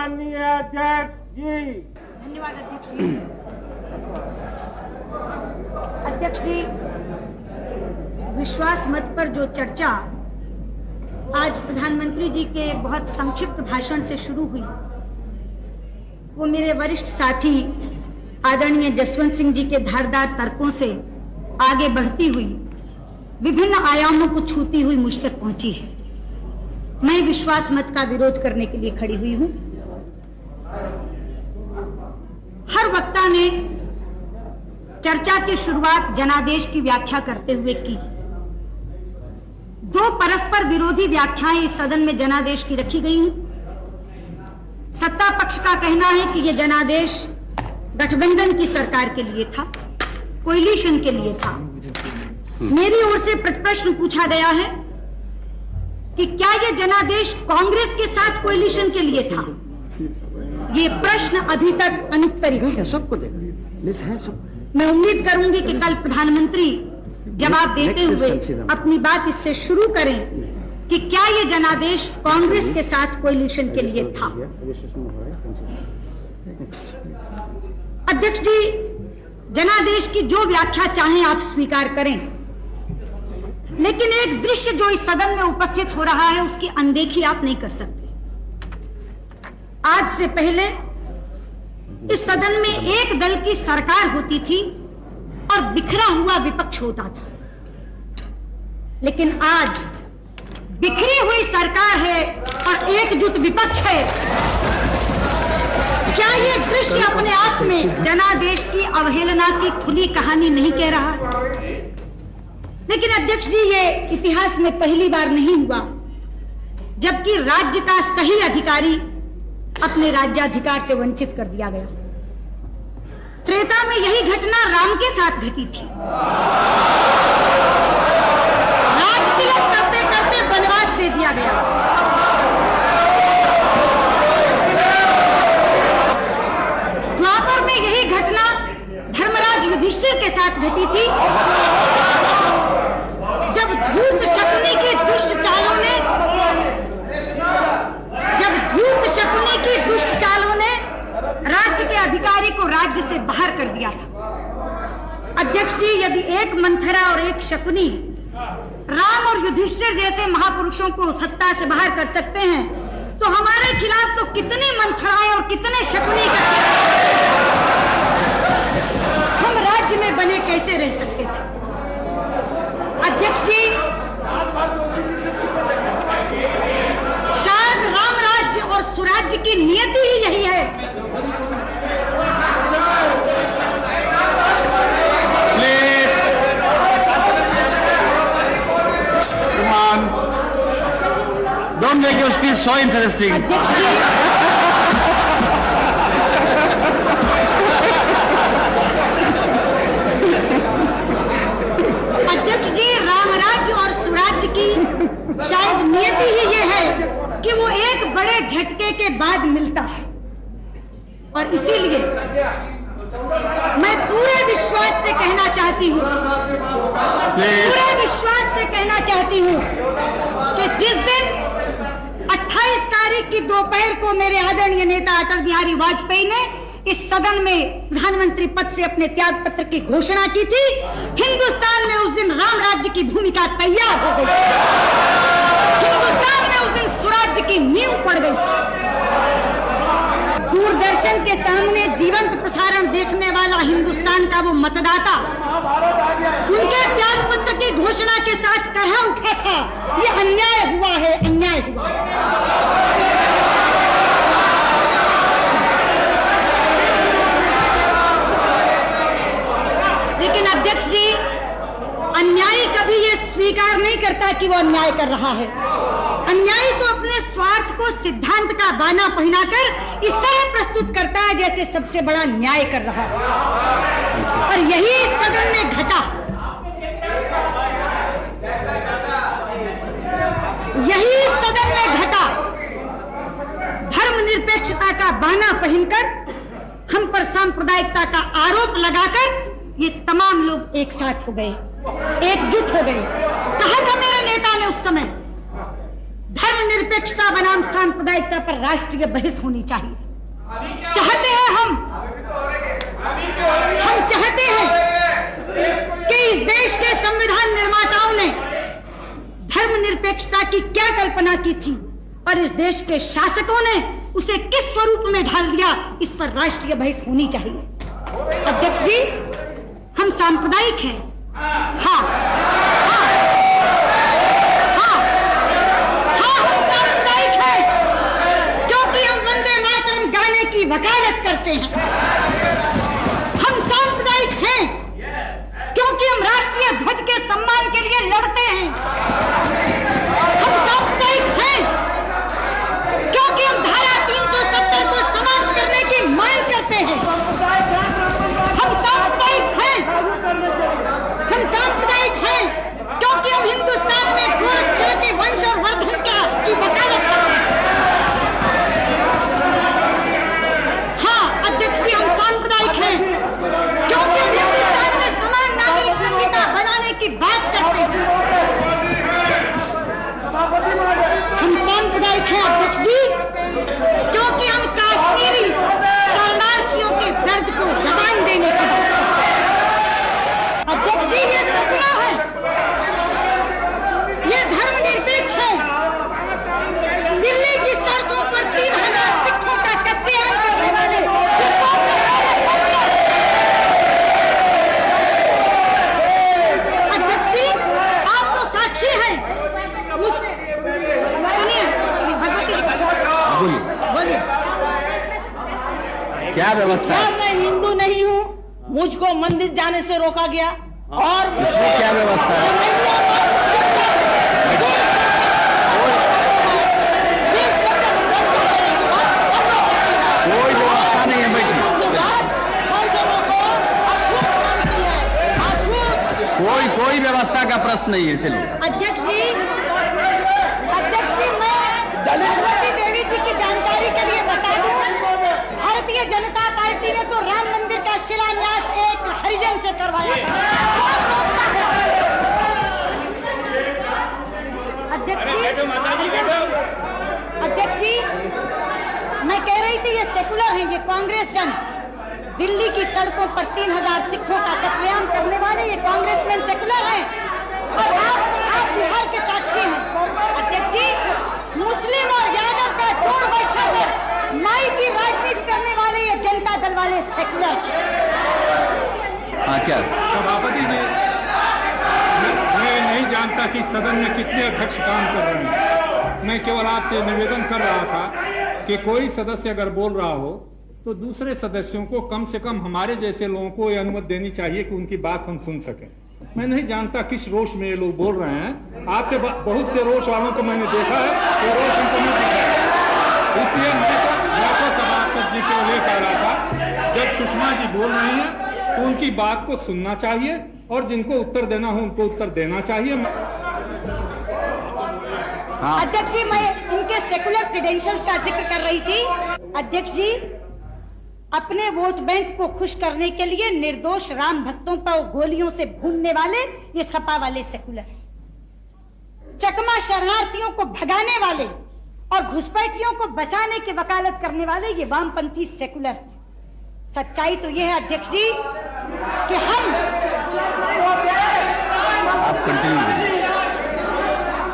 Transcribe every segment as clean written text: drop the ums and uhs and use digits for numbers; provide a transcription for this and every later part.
माननीय अध्यक्ष जी। धन्यवाद अध्यक्ष जी। अध्यक्ष जी, विश्वास मत पर जो चर्चा आज प्रधानमंत्री जी के बहुत संक्षिप्त भाषण से शुरू हुई, वो मेरे वरिष्ठ साथी आदरणीय जसवंत सिंह जी के धारदार तर्कों से आगे बढ़ती हुई विभिन्न आयामों को छूती हुई मुझ तक पहुंची है। मैं विश्वास मत का विरोध करने के लिए खड़ी हुई हूं। हर वक्ता ने चर्चा की शुरुआत जनादेश की व्याख्या करते हुए की। दो परस्पर विरोधी व्याख्याएं इस सदन में जनादेश की रखी गई हैं। सत्ता पक्ष का कहना है कि यह जनादेश गठबंधन की सरकार के लिए था, कोएलिशन के लिए था। मेरी ओर से प्रश्न पूछा गया है कि क्या यह जनादेश कांग्रेस के साथ कोएलिशन के लिए था? ये प्रश्न अभी तक अनुत्तरित है। सबको मैं उम्मीद करूंगी कि कल प्रधानमंत्री जवाब देते हुए अपनी बात इससे शुरू करें कि क्या ये जनादेश कांग्रेस के साथ कोएलिशन के लिए था। अध्यक्ष जी, जनादेश की जो व्याख्या चाहें आप स्वीकार करें, लेकिन एक दृश्य जो इस सदन में उपस्थित हो रहा है उसकी अनदेखी आप नहीं कर सकते। आज से पहले इस सदन में एक दल की सरकार होती थी और बिखरा हुआ विपक्ष होता था, लेकिन आज बिखरी हुई सरकार है और एकजुट विपक्ष है। क्या ये दृश्य अपने आप में जनादेश की अवहेलना की खुली कहानी नहीं कह रहा? लेकिन अध्यक्ष जी, ये इतिहास में पहली बार नहीं हुआ जबकि राज्य का सही अधिकारी अपने राज्याधिकार से वंचित कर दिया गया। त्रेता में यही घटना राम के साथ घटी थी। राज तिलक करते करते वनवास दे दिया गया। द्वापर में यही घटना धर्मराज युधिष्ठिर के साथ घटी थी, जब धूर्त शकुनी की दुष्ट चालों ने राज्य के अधिकारी को राज्य से बाहर कर दिया था। अध्यक्ष जी, यदि एक मंथरा और एक शकुनी राम और युधिष्ठिर जैसे महापुरुषों को सत्ता से बाहर कर सकते हैं, तो हमारे खिलाफ तो कितनी मंथराएं और कितने शकुनी हम राज्य में बने कैसे रह सकते थे? अध्यक्ष जी, शायद राम राज्य और सुराज्य की नियति ही यही है। Please. Come on. Don't make your speech so interesting. अध्यक्ष जी, राम राज्य और सुराज्य की शायद नियति ही ये है कि वो एक बड़े झटके के बाद मिलता है, और इसीलिए मैं पूरे विश्वास से कहना चाहती हूँ कि जिस दिन 28 तारीख की दोपहर को मेरे आदरणीय नेता अटल बिहारी वाजपेयी ने इस सदन में प्रधानमंत्री पद से अपने त्याग पत्र की घोषणा की थी, हिंदुस्तान में उस दिन राम राज्य की भूमिका तैयार हो गई। हिंदुस्तान में उस दिन सुराज्य की नींव पड़ गई थी। दूरदर्शन के सामने जीवंत प्रसारण देखने वाला हिंदुस्तान का वो मतदाता उनके त्याग पत्र की घोषणा के साथ कहा उठा था, ये अन्याय हुआ है, अन्याय हुआ है। लेकिन अध्यक्ष जी, अन्यायी कभी ये स्वीकार नहीं करता कि वो अन्याय कर रहा है। अन्यायी तो अपने स्वार्थ को सिद्धांत का बाना पहनाकर इस तरह प्रस्तुत करता है जैसे सबसे बड़ा न्याय कर रहा है, और यही इस सदन में घटा। यही इस सदन में घटा। धर्मनिरपेक्षता का बाना पहनकर हम पर सांप्रदायिकता का आरोप लगाकर ये तमाम लोग एक साथ हो गए, एकजुट हो गए। कहा था मेरे नेता ने उस समय, धर्मनिरपेक्षता बनाम सांप्रदायिकता पर राष्ट्रीय बहस होनी चाहिए। चाहते हैं हम चाहते हैं कि इस देश के संविधान निर्माताओं ने धर्मनिरपेक्षता की क्या कल्पना की थी और इस देश के शासकों ने उसे किस स्वरूप में ढाल दिया, इस पर राष्ट्रीय बहस होनी चाहिए। अध्यक्ष जी, हम सांप्रदायिक हैं। हाँ, हम सांप्रदायिक हैं क्योंकि हम वंदे मातरम गाने की वकालत करते हैं। हम सांप्रदायिक हैं क्योंकि हम राष्ट्रीय ध्वज के सम्मान के लिए लड़ते हैं। हम सांप्रदायिक हैं क्योंकि हम धारा 370 को समाप्त करने की मांग करते हैं। हम सांप्रदायिक हैं क्योंकि हम हिंदुस्तान में गोरक्षाती वंश और वर्धन की वकालत करते हैं। हाँ अध्यक्ष जी, हम सांप्रदायिक हैं क्योंकि हम हिंदुस्तान में समान नागरिक संहिता बनाने की बात करते हैं। हम सांप्रदायिक हैं अध्यक्ष जी क्योंकि हम कश्मीरी शरणार्थियों के दर्द को जबान देने की अध्यक्ष जी, ये सपना है, ये धर्मनिरपेक्ष है। दिल्ली की सड़कों पर 3000 सिखों का कत्लेआम करने वाले ये अध्यक्ष जी, आप तो साक्षी हैं। सुनिए भगवती जी, बोलिए क्या व्यवस्था? मैं हिंदू नहीं हूँ, मुझको मंदिर जाने से रोका गया। और इसमें क्या व्यवस्था है? कोई व्यवस्था नहीं है भाई, कोई व्यवस्था का प्रश्न नहीं है। चलिए अध्यक्ष जी, मैं भगवती देवी जी की जानकारी के लिए बता दूं, भारतीय जनता पार्टी ने तो राम मंदिर का शिलान्यास एक हरिजन से करवाया था। अध्यक्ष जी, मैं कह रही थी ये सेकुलर है, ये कांग्रेस जन। दिल्ली की सड़कों पर 3000 सिखों का कत्लेआम करने वाले ये कांग्रेसमैन सेकुलर हैं और आप बिहार के साक्षी हैं। अध्यक्ष जी, मुस्लिम और यादव का जोड़ बैठा कर माई की राजनीति करने वाले ये जनता दल वाले सेकुलर। हाँ क्या सभापति जी, मैं नहीं जानता कि सदन में कितने अध्यक्ष काम कर रहे हैं। मैं केवल आपसे निवेदन कर रहा था कि कोई सदस्य अगर बोल रहा हो तो दूसरे सदस्यों को कम से कम हमारे जैसे लोगों को ये अनुमति देनी चाहिए कि उनकी बात हम सुन सकें। मैं नहीं जानता किस रोष में ये लोग बोल रहे हैं। आपसे बहुत से रोष वालों को मैंने देखा है, वो रोष उनको नहीं दिखा है। इसलिए मैं तो सभापति जी के लिए कह रहा था, जब सुषमा जी बोल रही हैं तो उनकी बात को सुनना चाहिए और जिनको उत्तर देना हो उनको उत्तर देना चाहिए। हाँ। अध्यक्ष जी, मैं इनके सेकुलर क्रेडेंशियल्स का जिक्र कर रही थी। अध्यक्ष जी, अपने वोट बैंक को खुश करने के लिए निर्दोष राम भक्तों पर गोलियों से भूनने वाले ये सपा वाले सेकुलर, चकमा शरणार्थियों को भगाने वाले और घुसपैठियों को बचाने की वकालत करने वाले ये वामपंथी सेकुलर। सच्चाई तो ये है अध्यक्ष जी कि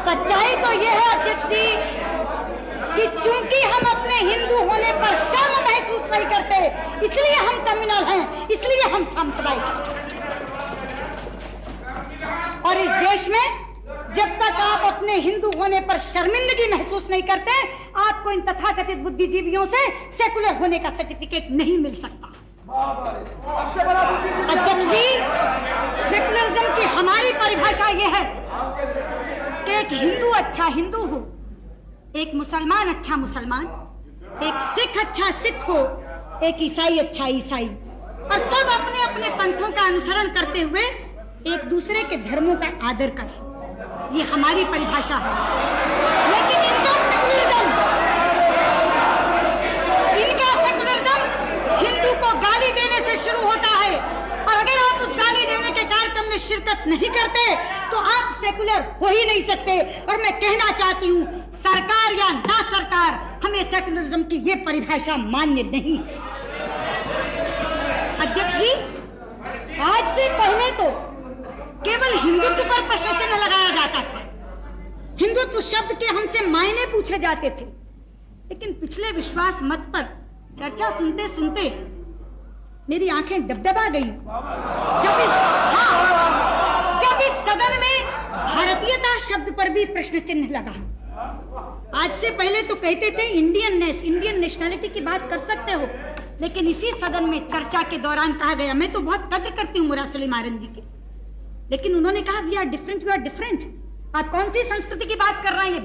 सच्चाई तो ये है अध्यक्ष जी कि चूंकि हम अपने हिंदू होने पर शर्म महसूस नहीं करते, इसलिए हम कम्युनल हैं, इसलिए हम सांप्रदायिक हैं। और इस देश में जब तक आप अपने हिंदू होने पर शर्मिंदगी महसूस नहीं करते, आपको इन तथाकथित बुद्धिजीवियों से सेकुलर होने का सर्टिफिकेट नहीं मिल सकता। अध्यक्ष जी, सेकुलरिज्म की हमारी परिभाषा यह है कि एक हिंदू अच्छा हिंदू हो, एक मुसलमान अच्छा मुसलमान, एक सिख अच्छा सिख हो, एक ईसाई अच्छा ईसाई, और सब अपने अपने पंथों का अनुसरण करते हुए एक दूसरे के धर्मों का आदर करें। ये हमारी परिभाषा है। लेकिन इनका सेकुलरिज्म हिंदू को गाली देने से शुरू होता है, और अगर आप उस गाली देने के कार्यक्रम में शिरकत नहीं करते तो आप सेकुलर हो ही नहीं सकते। और मैं कहना चाहती हूँ, सरकार या ना सरकार, हमें सेकुलरिज्म की ये परिभाषा मान्य नहीं। अध्यक्ष जी, आज से पहले तो केवल हिंदुत्व पर प्रश्न चिन्ह लगाया जाता था, हिंदुत्व शब्द के हमसे मायने पूछे जाते थे, लेकिन पिछले विश्वास मत पर चर्चा सुनते सुनते मेरी आंखें डबडबा गई जब इस सदन में भारतीयता शब्द पर भी प्रश्न चिन्ह लगा। आज से पहले तो कहते थे इंडियन नेशनलिटी की बात कर सकते हो, लेकिन इसी सदन में चर्चा के दौरान कहा गया, मैं तो बहुत कद्र करती हूँ मुरासली मारन जी की, लेकिन उन्होंने कहा वी आर डिफरेंट। आप कौन सी संस्कृति की बात कर रहे हैं? ये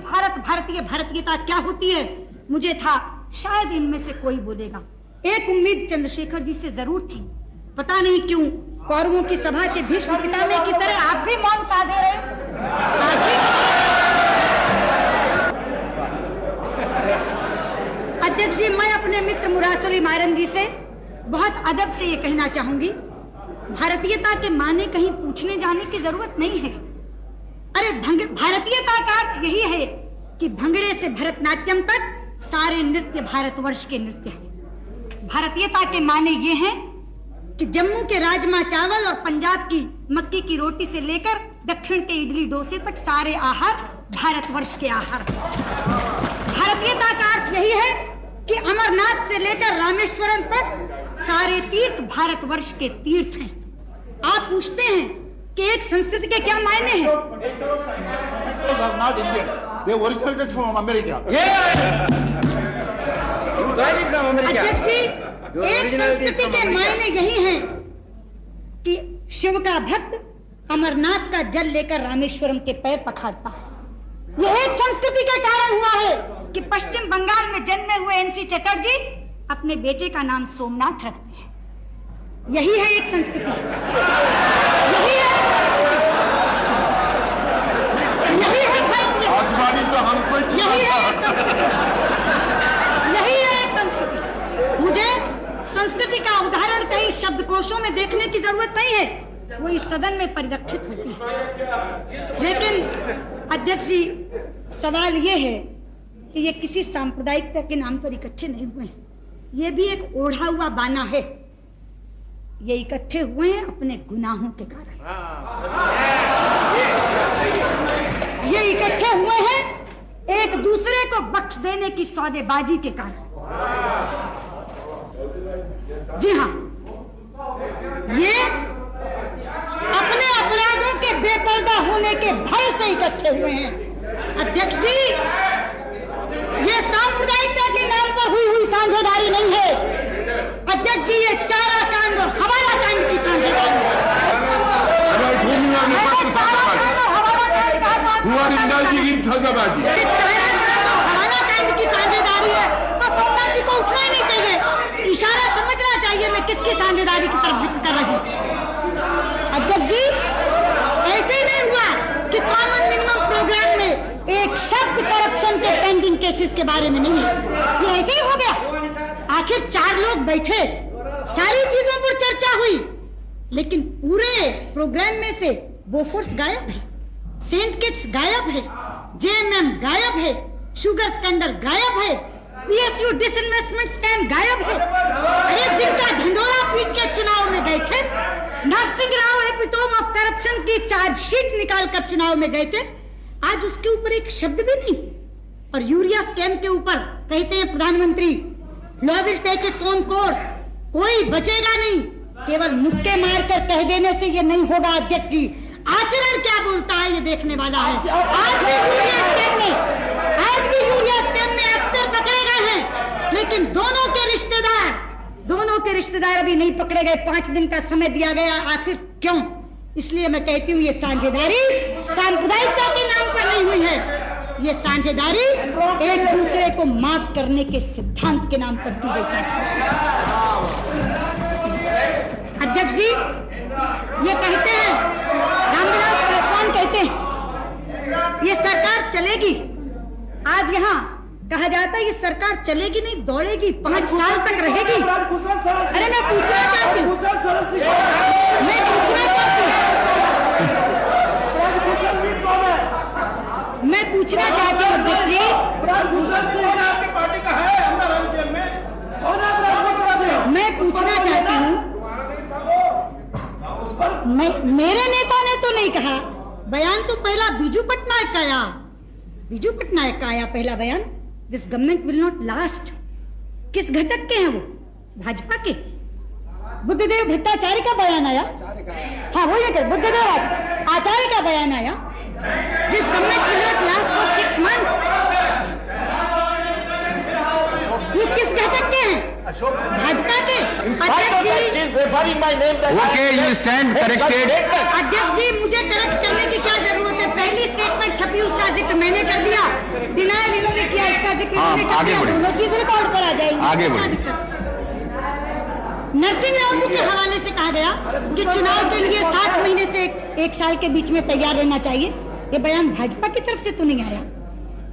भारतीयता क्या होती है? मुझे था शायद इनमें से कोई बोलेगा। एक उम्मीद चंद्रशेखर जी से जरूर थी, पता नहीं क्यों कौरवों की सभा के भीष्म पितामह की तरह आप भी मौन साधे रहे। अध्यक्ष जी, मैं अपने मित्र मुरासली मारन जी से बहुत अदब से ये कहना चाहूंगी, भारतीयता के माने कहीं पूछने जाने की जरूरत नहीं है। अरे भारतीयता का अर्थ यही है कि भंगड़े से भरतनाट्यम तक सारे नृत्य भारतवर्ष के नृत्य हैं। भारतीयता के माने ये हैं कि जम्मू के राजमा चावल और पंजाब की मक्की की रोटी से लेकर दक्षिण के इडली डोसे तक सारे आहार भारतवर्ष के आहार। भारतीयता का अर्थ यही है कि अमरनाथ से लेकर रामेश्वरम तक सारे तीर्थ भारतवर्ष के तीर्थ हैं। आप पूछते हैं कि एक संस्कृति के क्या मायने हैं? अध्यक्ष जी, एक संस्कृति के मायने यही हैं कि शिव का भक्त अमरनाथ का जल लेकर रामेश्वरम के पैर पखारता है। यह एक संस्कृति के कारण हुआ है कि पश्चिम बंगाल में जन्मे हुए एनसी चटर्जी अपने बेटे का नाम सोमनाथ रखते हैं। यही है एक संस्कृति, यही है एक संस्कृति। मुझे संस्कृति का उदाहरण कई शब्दकोशों में देखने की जरूरत नहीं है, वो इस सदन में परिलक्षित होती है। लेकिन अध्यक्ष जी, सवाल ये है कि ये किसी सांप्रदायिकता के नाम पर इकट्ठे नहीं हुए हैं, ये भी एक ओढ़ा हुआ बाना है। ये इकट्ठे हुए हैं अपने गुनाहों के कारण, ये इकट्ठे हुए हैं एक दूसरे को बख्श देने की सौदेबाजी के कारण। जी हाँ, ये अपने अपराधों के बेपर्दा होने के भय से इकट्ठे हुए हैं। अध्यक्ष जी, ये सांप्रदायिकता के नाम पर हुई साझेदारी नहीं है। अध्यक्ष जी, ये चारा कांड और हवाला कांड की साझेदारी है। हवाला कांड की साझेदारी है तो सोमनाथ जी को उठना ही नहीं चाहिए, इशारा समझना चाहिए मैं किसकी साझेदारी की तरफ जिक्र कर रही हूँ। अध्यक्ष जी, ऐसे नहीं हुआ कि कॉमन मिनिमम प्रोग्राम में एक शब्द करप्शन के पेंडिंग केसेस के बारे में नहीं है, ये ऐसे ही हो गया। आखिर 4 लोग बैठे, सारी चीजों पर चर्चा हुई, लेकिन पूरे प्रोग्राम में से बोफोर्स गायब है, सेंट किट्स गायब है, जेएमएम गायब है, शुगर स्कैंडल गायब है, पीएसयू डिसइन्वेस्टमेंट स्कैम गायब है। अरे जिनका ढिंडोरा पीट के चुनाव में गए थे, Narasimha Rao epitome of corruption की चार्जशीट निकालकर चुनाव में गए थे, आज उसके ऊपर एक शब्द भी नहीं। और यूरिया स्कैम के ऊपर कहते हैं प्रधानमंत्री, law will take its own course, कोई बचेगा नहीं। केवल मुक्के मारकर कह देने से ये नहीं होगा अध्यक्ष जी, आचरण क्या बोलता है ये देखने वाला है। आज भी यूरिया स्कैम में अफसर पकड़े गए हैं, लेकिन दोनों के रिश्तेदार अभी नहीं पकड़े गए। 5 दिन का समय दिया गया, आखिर क्यों? इसलिए मैं कहती हूँ ये साझेदारी सांप्रदायिकता के नाम पर नहीं हुई है, ये साझेदारी एक दूसरे को माफ करने के सिद्धांत के नाम पर की गई साझेदारी। अध्यक्ष जी, ये कहते हैं, रामविलास पासवान कहते हैं ये सरकार चलेगी। आज यहाँ कहा जाता है ये सरकार चलेगी नहीं, दौड़ेगी, 5 साल तक रहेगी। अरे मैं पूछना चाहती हूँ मैं पूछना चाहती हूँ अध्यक्ष जी, आपकी पार्टी का है अंदर जेल में, मैं पूछना चाहती हूँ, मेरे नेता ने तो नहीं कहा, बयान तो पहला बीजू पटनायक का आया, बीजू पटनायक का आया पहला बयान, this government will not last. किस घटक के हैं वो? भाजपा के। बुद्धदेव भट्टाचार्य का बयान आया, हाँ वही मैं कह, बुद्धदेव आचार्य का बयान आया, this government will not last for 6 months। ये किस घटक के हैं? भाजपा के। Okay, you stand corrected. अध्यक्ष जी, मुझे करेक्ट करने की क्या जरूरत है? पहली स्टेटमेंट छपी, उसका जिक्र मैंने कर दिया, डिनायल इन्होंने किया, उसका जिक्र इन्होंने कर दिया, दोनों चीज रिकॉर्ड पर आ जाएंगी। आगे बढ़िए। नरसिंह राव जी के हवाले से कहा गया कि चुनाव के लिए 7 महीने से 1 साल के बीच में तैयार रहना चाहिए। ये बयान भाजपा की तरफ से तो नहीं आया।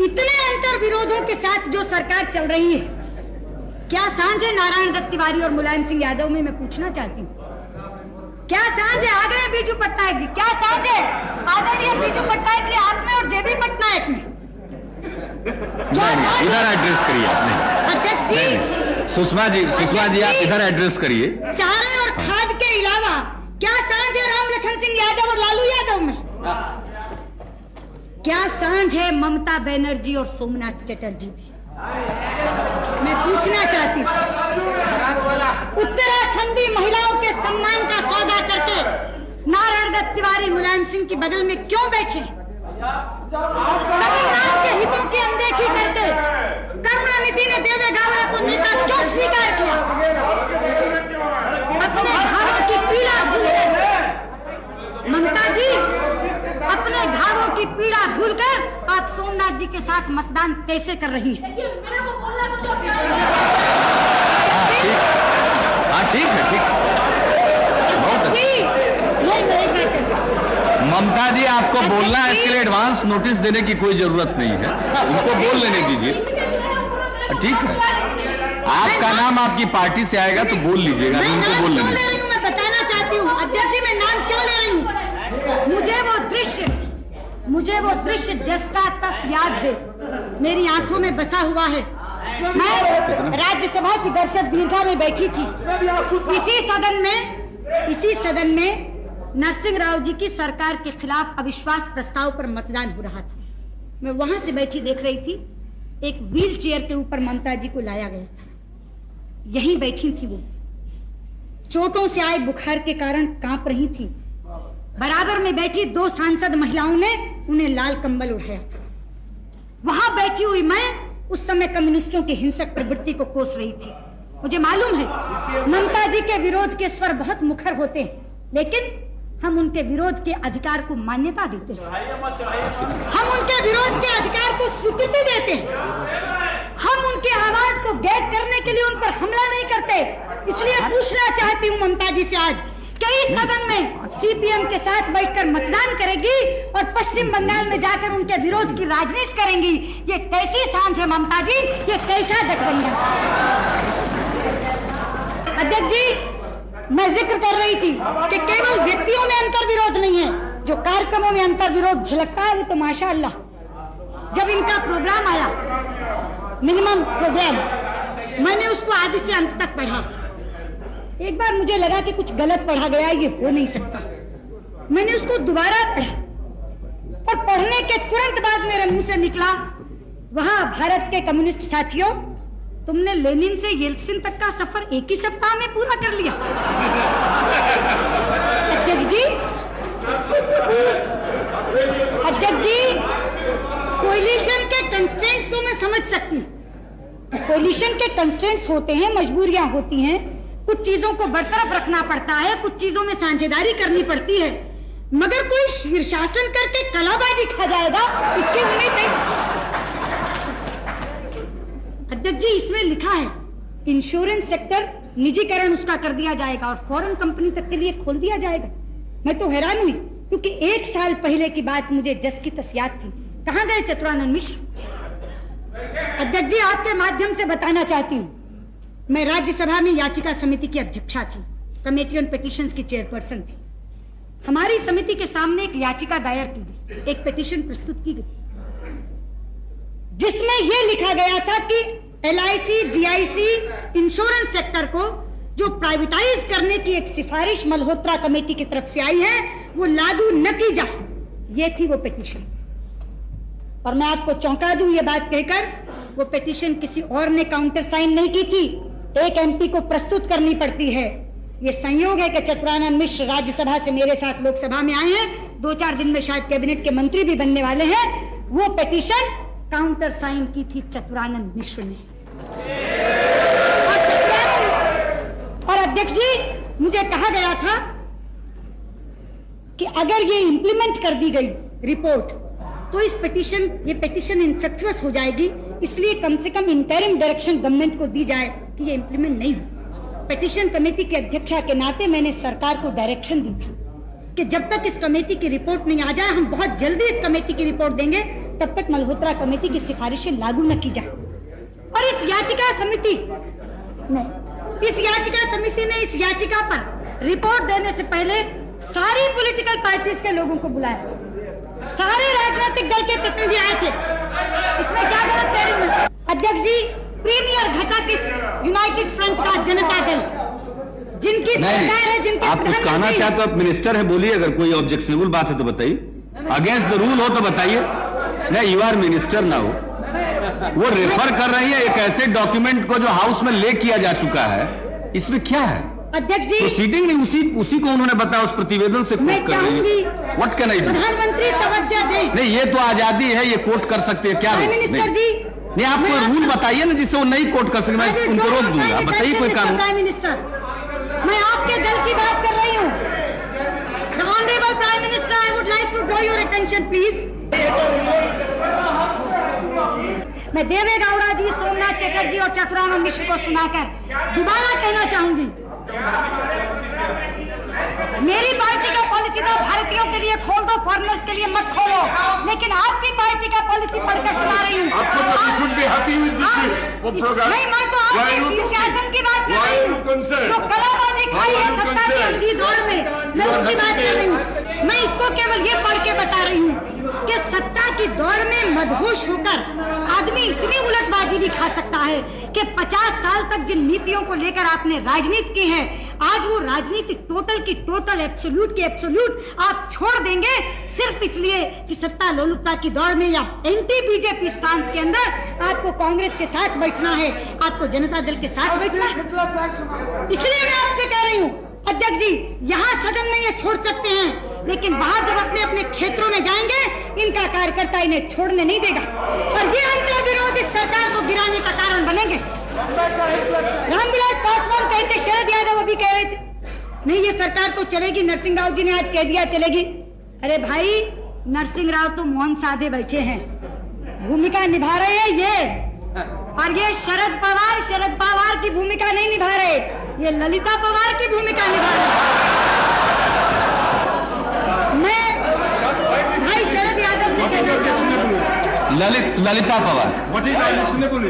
इतने अंतर विरोधों के साथ जो सरकार चल रही है, क्या सांझ है नारायण दत्त तिवारी और मुलायम सिंह यादव में? मैं पूछना चाहती हूँ, क्या सांझ है? आ गए बीजू पटनायक जी, क्या सांझ है आदरणीय बीजू पटनायक जी आप में और जेबी पटनायक में? क्या सांझ? इधर एड्रेस करिए आपने। अध्यक्ष जी, सुषमा जी आप इधर एड्रेस करिए। चारे और खाद के अलावा क्या सांझ है राम लखन सिंह यादव और लालू यादव में? क्या सांझ है ममता बनर्जी और सोमनाथ चटर्जी में? मैं पूछना चाहती हूँ, उत्तराखंडी महिलाओं के सम्मान का सौदा करके नारायण दत्त तिवारी मुलायम सिंह के बगल में क्यों बैठे? तमिलनाडु के हितों की अनदेखी करके करुणानिधि ने देवेगौड़ा को नेता क्यों स्वीकार किया? अपने घावों की पीड़ा भूलकर, ममता जी अपने घावों की पीड़ा भूलकर आप सोमनाथ जी के साथ मतदान कैसे कर रही हैं? ठीक है, ठीक। ममता जी आपको बोलना है, इसके लिए एडवांस नोटिस देने की कोई जरूरत नहीं है, उनको बोल लेने दीजिए। ठीक है, आपका नाम आपकी पार्टी से आएगा तो बोल लीजिएगा, उनको बोल लेने दीजिए। मैं बताना चाहती हूँ अध्यक्ष जी, मैं नाम क्यों ले रही हूँ? मुझे वो दृश्य जिसका तस याद है, मेरी आंखों में बसा हुआ है। मैं राज्यसभा की दर्शक दीर्घा में बैठी थी, इसी सदन में नरसिंह राव जी की सरकार के खिलाफ अविश्वास प्रस्ताव पर मतदान हो रहा था। मैं वहां से बैठी देख रही थी, एक व्हील चेयर के ऊपर ममता जी को लाया गया था, यहीं बैठी थी वो, चोटों से आए बुखार के कारण कांप रही थी। बराबर में बैठी 2 सांसद महिलाओं ने उन्हें लाल कंबल उड़ाया था। वहां बैठी हुई मैं उस समय कम्युनिस्टों की हिंसक प्रवृत्ति को कोस रही थी। मुझे मालूम है ममता जी के विरोध के स्वर बहुत मुखर होते हैं, लेकिन हम उनके विरोध के अधिकार को मान्यता देते हैं, हम उनके विरोध के अधिकार को स्वीकृति देते हैं, हम उनकी आवाज को गैद करने के लिए उन पर हमला नहीं करते। इसलिए पूछना चाहती हूँ ममता जी से आज कि इस सदन में सीपीएम के साथ बैठकर मतदान करेगी और पश्चिम बंगाल में जाकर उनके विरोध की राजनीति करेंगी। ये कैसी सांझ है ममता जी? ये कैसा गठबंधन? अध्यक्ष जी, मैं जिक्र कर रही थी कि केवल व्यक्तियों में अंतर विरोध नहीं है, जो कार्यक्रमों में अंतर विरोध झलकता है वो तो माशाअल्लाह। जब इनका प्रोग्राम आया, मिनिमम प्रोग्राम, मैंने उसको आदि से अंत तक पढ़ा। एक बार मुझे लगा कि कुछ गलत पढ़ा गया, ये हो नहीं सकता। मैंने उसको दोबारा पढ़ा और पढ़ने के तुरंत बाद मेरे मुंह से निकला, वहां भारत के कम्युनिस्ट साथियों, तुमने लेनिन से येल्त्सिन तक का सफर एक ही सप्ताह में पूरा कर लिया। अध्यक्ष जी, कोलिशन के कंस्ट्रेंट्स तो मैं समझ सकती हूँ, कोलिशन के कंस्ट्रेंट्स होते हैं, मजबूरियां होती हैं, कुछ चीजों को बरतरफ रखना पड़ता है, कुछ चीजों में साझेदारी करनी पड़ती है, मगर कोई शीर्षासन करके कलाबाजी खा जाएगा इसकी उम्मीद नहीं। अध्यक्ष जी, इसमें लिखा है इंश्योरेंस सेक्टर निजीकरण उसका कर दिया जाएगा और फॉरेन कंपनी तक के लिए खोल दिया जाएगा। मैं तो हैरान हुई, क्योंकि 1 साल पहले की बात मुझे जस की तस याद थी। कहां गए चतुरानंद मिश्र? अध्यक्ष जी, आपके माध्यम से बताना चाहती हूँ, मैं राज्यसभा में याचिका समिति की अध्यक्षा थी, कमेटी ऑन पिटीशंस की चेयरपर्सन थी। हमारी समिति के सामने एक याचिका दायर की गई, एक पिटीशन प्रस्तुत की गई। जिसमें यह लिखा गया था कि LIC, GIC इंश्योरेंस सेक्टर को जो प्राइवेटाइज करने की एक सिफारिश मल्होत्रा कमेटी की तरफ से आई है वो लागू न की जाए, ये थी वो पिटीशन। और मैं आपको चौंका दूं ये बात कहकर, वो पिटीशन किसी और ने काउंटर साइन नहीं की थी, एक MP को प्रस्तुत करनी पड़ती है। ये संयोग है कि चतुरानंद मिश्र राज्यसभा से मेरे साथ लोकसभा में आए हैं, 2-4 दिन में शायद कैबिनेट के मंत्री भी बनने वाले हैं। वो पिटीशन काउंटर साइन की थी चतुरानंद मिश्र ने। और अध्यक्ष जी, मुझे कहा गया था कि अगर ये इंप्लीमेंट कर दी गई रिपोर्ट तो ये पिटीशन इनफेक्चुअस हो जाएगी, इसलिए कम से कम इंटरिम डायरेक्शन गवर्नमेंट को दी जाए कि ये इंप्लीमेंट नहीं हो। पिटीशन कमेटी के अध्यक्षा के नाते मैंने सरकार को डायरेक्शन दी थी कि जब तक इस कमेटी की रिपोर्ट नहीं आ जाए, हम बहुत जल्दी इस कमेटी की रिपोर्ट देंगे, तब तक मल्होत्रा कमेटी की सिफारिशें लागू न की जाए। और इस याचिका समिति ने इस याचिका पर रिपोर्ट देने से पहले सारी पॉलिटिकल पार्टीज के लोगों को बुलाया था, सारे राजनीतिक दल के प्रतिनिधि आए थे। इसमें क्या गलत कह रही हूं अध्यक्ष जी? प्रीमियर घटक इस यूनाइटेड फ्रंट का जनता दल, जिनकी सरकार है, जिनके आप कुछ कहना चाहते हो, आप मिनिस्टर है, बोलिए। अगर कोई ऑब्जेक्शनेबल बात है तो बताइए, अगेंस्ट द रूल हो तो बताइए। नहीं, यू आर मिनिस्टर ना हो। वो रेफर कर रही है एक ऐसे डॉक्यूमेंट को जो हाउस में ले किया जा चुका है, इसमें क्या है अध्यक्ष जी? प्रोसीडिंग नहीं, उसी को उन्होंने बताया, उस प्रतिवेदन से मैं कोट कर रही है। What can I do? प्रधानमंत्री तवज्जो दें। नहीं, ये तो आजादी है, ये कोट कर सकते हैं। क्या मिनिस्टर जी, नहीं, आप कोई रूल बताइए ना जिससे वो नहीं कोट कर सके, मैं उनको रोक दूंगा। बताइए कोई कानून। प्राइम मिनिस्टर, मैं आपके दल की बात कर रही हूँ। The honourable prime minister, I would like to draw your attention please. मैं देवे गौड़ा जी, सोमनाथ चटर्जी और चतुरानंद मिश्र को सुनाकर दोबारा कहना चाहूंगी, मेरी पार्टी का पॉलिसी था भारतीयों के लिए खोल दो, फॉरेनर्स के लिए मत खोलो, लेकिन आपकी पार्टी का पॉलिसी पढ़कर सुना रही हूँ। नहीं, मैं तो आपके शीर्षासन की बात कर रही हूँ, जो कलाबाजी खाई है सत्ता की अंधी दौड़ में, मैं उसकी बात कर रही हूँ। मैं इसको केवल ये पढ़ के बता रही हूँ कि सत्ता की दौड़ में मदहोश होकर आदमी इतनी उलटबाजी भी खा सकता है कि 50 साल तक जिन नीतियों को लेकर आपने राजनीति की है, आज वो राजनीति टोटल की टोटल, एब्सोल्यूट की एब्सोल्यूट आप छोड़ देंगे सिर्फ इसलिए कि सत्ता लोलुपता की दौड़ में या एंटी बीजेपी स्टांस के अंदर आपको कांग्रेस के साथ बैठना है, आपको जनता दल के साथ बैठना है। इसलिए मैं आपसे कह रही हूँ अध्यक्ष जी, यहाँ सदन में ये छोड़ सकते हैं, लेकिन बाहर जब अपने अपने क्षेत्रों में जाएंगे, इनका कार्यकर्ता इन्हें छोड़ने नहीं देगा और ये अंतर विरोध इस सरकार को गिराने का कारण बनेंगे। रामविलास पासवान कहते, शरद यादव अभी कह रहे थे नहीं ये सरकार तो चलेगी, नरसिंह राव जी ने आज कह दिया चलेगी। अरे भाई, नरसिंह राव तो मौन साधे बैठे हैं, भूमिका निभा रहे हैं ये, और ये शरद पवार की भूमिका नहीं निभा रहे, ये ललिता पवार की भूमिका निभा रहे। मैं भाई शरद यादव से कहना चाहूंगा, Lalita Pawar, What is unacceptable?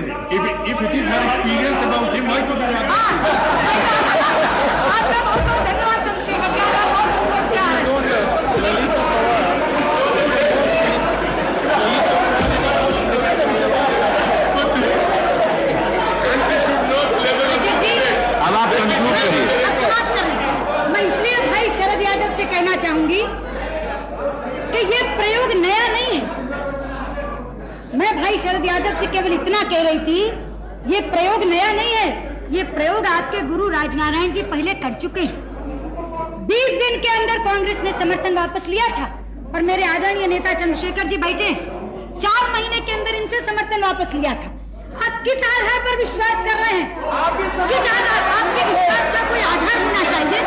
If it is her experience about him, why to be आपका बहुत बहुत धन्यवाद चंद्रशेखर जी, आपका बहुत बहुत प्यार है। अब आप कंक्लूड करिए। मैं इसलिए भाई शरद यादव से कहना चाहूंगी कि ये प्रयोग नया नहीं है। मैं भाई शरद यादव से केवल इतना कह रही थी, ये प्रयोग नया नहीं है, ये प्रयोग आपके गुरु राजनारायण जी पहले कर चुके हैं। 20 दिन के अंदर कांग्रेस ने समर्थन वापस लिया था और मेरे आदरणीय नेता चंद्रशेखर जी बैठे, 4 महीने के अंदर इनसे समर्थन वापस लिया था। आप किस आधार पर विश्वास कर रहे हैं? किस आधार? आपके विश्वास का कोई आधार होना चाहिए।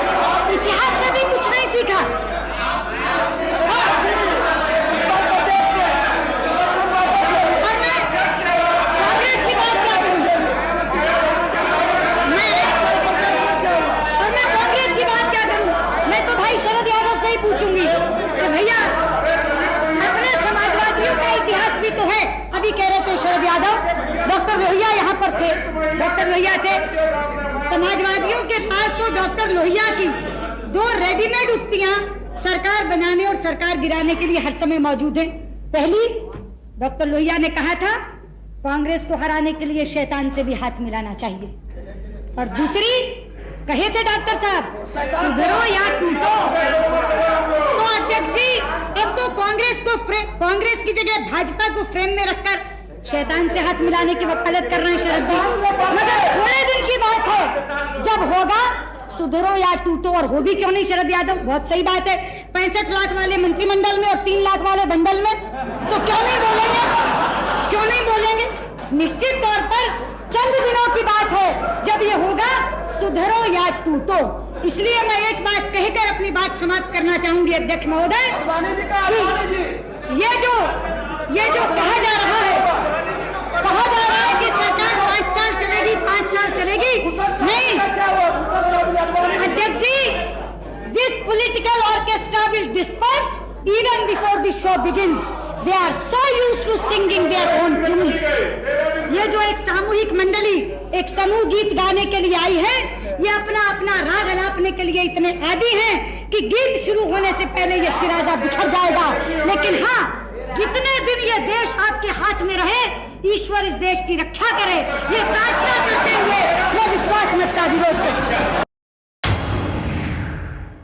इतिहास से भी कुछ नहीं सीखा। और मैं कांग्रेस की बात क्या करूं? मैं कांग्रेस की बात क्या करूं? मैं तो भाई शरद यादव से ही पूछूंगी कि भैया अपने समाजवादियों का इतिहास भी तो है। अभी कह रहे थे शरद यादव, डॉक्टर लोहिया यहाँ पर थे, डॉक्टर लोहिया थे। समाजवादियों के पास तो डॉक्टर लोहिया की 2 रेडीमेड उक्तियां सरकार बनाने और सरकार गिराने के लिए हर समय मौजूद हैं। पहली, डॉक्टर लोहिया ने कहा था कांग्रेस को हराने के लिए शैतान से भी हाथ मिलाना चाहिए। और दूसरी, कहे थे डॉक्टर साहब, सुधरो या टूटो। तो अध्यक्ष जी, अब तो कांग्रेस की जगह भाजपा को फ्रेम में रखकर शैतान से हाथ मिलाने की वकालत कर रहे हैं शरद जी। मगर थोड़े दिन की बात है, जब होगा सुधरो या टूटो, और हो भी क्यों नहीं शरद यादव, बहुत सही बात है। 65 लाख वाले मंत्रिमंडल में और 3 लाख वाले बंडल में, तो क्यों नहीं बोलेंगे, क्यों नहीं बोलेंगे। निश्चित तौर पर चंद दिनों की बात है जब ये होगा सुधरो या टूटो। इसलिए मैं एक बात कहकर अपनी बात समाप्त करना चाहूंगी अध्यक्ष महोदय, कि ये जो कहा जा रहा है कि सरकार 5 साल चलेगी, 5 साल चलेगी, नहीं अध्यक्ष ji, this political orchestra will disperse even before the show begins. They are so used to singing their own tunes. ये जो एक सामूहिक मंडली एक समूह गीत गाने के लिए आई है, ये अपना अपना राग अलापने के लिए इतने आदी हैं कि गीत शुरू होने से पहले ये शिराजा बिखर जाएगा। लेकिन हाँ, जितने दिन ये देश आपके हाथ में रहे, ईश्वर इस देश की रक्षा करे, ये प्रार्थना करते हुए मैं विश्वास मत का विरोध करता हूं।